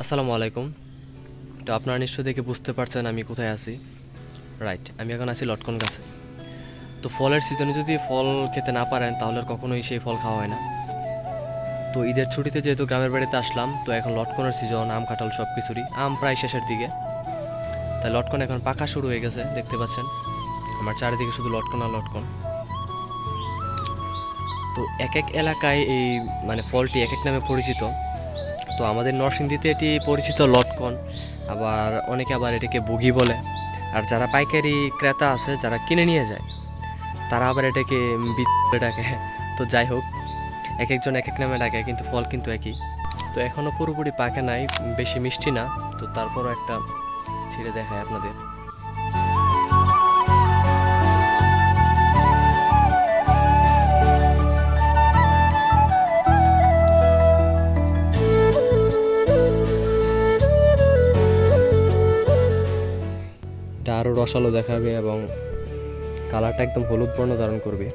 আসসালামু আলাইকুম। তো আপনারা নিশ্চয়ই দেখে বুঝতে পারছেন আমি কোথায় আছি। রাইট, আমি এখন আছি লটকন গাছে। তো ফলের সিজনে যদি ফল খেতে না পারেন তাহলে আর কখনোই সেই ফল খাওয়া হয় না। তো ঈদের ছুটিতে যেহেতু গ্রামের বাড়িতে আসলাম, তো এখন লটকনের সিজন, আম কাঁঠাল সব কিছুরই। আম প্রায় শেষের দিকে, তাই লটকন এখন পাকা শুরু হয়ে গেছে, দেখতে পাচ্ছেন আমার চারিদিকে শুধু লটকন আর লটকন। তো এক এক এলাকায় এই ফলটি এক এক নামে পরিচিত। তো আমাদের নরসিংদীতে এটি পরিচিত লটকন, অনেকে এটাকে বুগি বলে। আর যারা পাইকারি ক্রেতা আছে, যারা কিনে নিয়ে যায়, তারা আবার এটাকে বলে ডাকে। তো যাই হোক, এক একজন এক এক নামে ডাকে, কিন্তু ফল কিন্তু একই। তো এখনও পুরোপুরি পাকে নাই, বেশি মিষ্টি না। তো তারপরও একটা ছিঁড়ে দেখায় আপনাদের। এটা আরও রসালো দেখাবে এবং কালারটা একদম হলুদ বর্ণ ধারণ করবে।